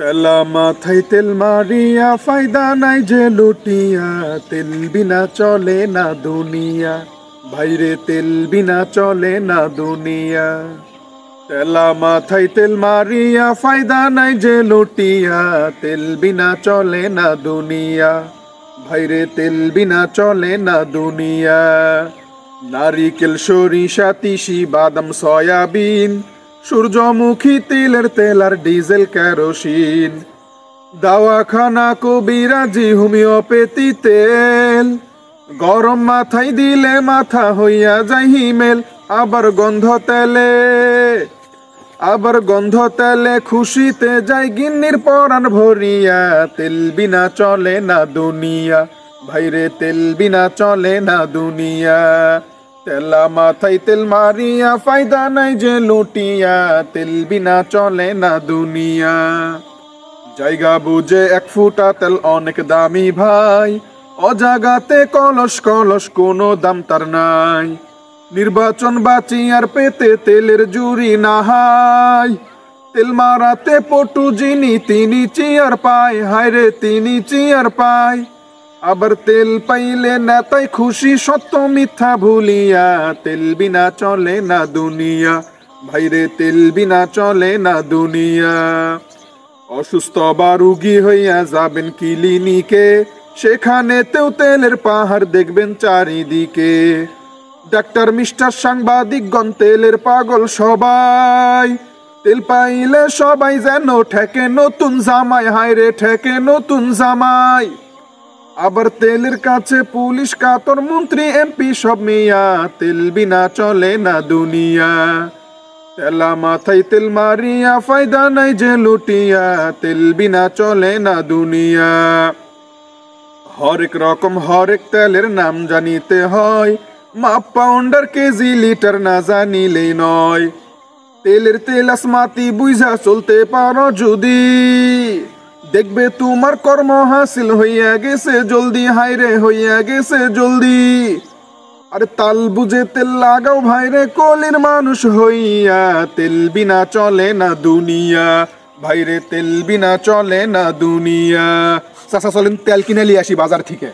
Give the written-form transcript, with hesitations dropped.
ঠেলা মাথায় তেল মারিয়া ফায়দা নাই যে লুটিয়া, তেল বিনা চলে না দুনিয়া, ভাইরে তেল বিনা চলে না দুনিয়া। ঠেলা মাথায় তেল মারিয়া ফায়দা নাই যে লুটিয়া, তেল বিনা চলে না দুনিয়া, ভাইরে তেল বিনা চলে না দুনিয়া। নারিকেল, সরিষা, তিসি, বাদাম, সয়াবিন, সূর্যমুখী তিলের তেল আর ডিজেল কেরোসিন, দাওয়াখানা, কবিরাজি, হোমিওপ্যাথি তেল, গরম মাথায় দিলে মাথা হইয়া যায় হিমেল। আবার গন্ধ তেলে খুশিতে যায় গিন্নির পরাণ ভরিয়া, তেল বিনা চলে না দুনিয়া, ভাইরে তেল বিনা চলে না দুনিয়া। তেলা মাথায় তেল মারিয়া ফায়দা নাই যে লুটিয়া, তেল বিনা চলে না দুনিয়া। জায়গা বুঝে এক ফুটা তেল অনেক দামি ভাই, অজাগাতে কলস কলস কোনো দাম তার নাই। নির্বাচন বাঁচি আর পেতে তেলের জুরি নাহাই, তেল মারাতে পটু যিনি তিনি চেয়ার পায়, হায়রে তিনি চেয়ার পায়। আবার তেল পাইলে নেতাই খুশি সত্য মিথ্যা ভুলিয়া, তেল বিনা চলে না দুনিয়া, ভাইরে তেল বিনা চলে না দুনিয়া। অসুস্থ বা রুগী হইয়া যাবেন ক্লিনিকে, সেখানেতেও তেলের পাহাড় দেখবেন চারিদিকে। ডাক্তার, মিস্টার, সাংবাদিকগণ তেলের পাগল সবাই, তেল পাইলে সবাই যেন ঠেকে নতুন জামাই, হায়রে ঠেকে নতুন জামাই। আবার তেলের কাছে পুলিশ কাতর, মন্ত্রী এমপি সব মিয়া, তেল বিনা চলে না দুনিয়া। তেলা মাথায় তেল মারিয়া ফায়দা নাই যে লুটিয়া, তেল বিনা চলে না দুনিয়া। হরেক রকম হরেক তেলের নাম জানিতে হয়, মাপ, পাউন্ডার, কেজি, লিটার না জানিলেই নয়। তেলের তেল আসমাতি বুঝা চলতে পারো যদি, দেখবে তোমার কর্ম হাসিল হইয়া গেছে জলদি, হাইরে হইয়া গেছে জলদি। আরে তাল বুঝে তেল লাগাও ভাইরে কলির মানুষ হইয়া, তেল বিনা চলে না দুনিয়া, ভাইরে তেল বিনা চলে না দুনিয়া। চাচা চলেন তেল কিনে নিয়ে আসি বাজার থেকে।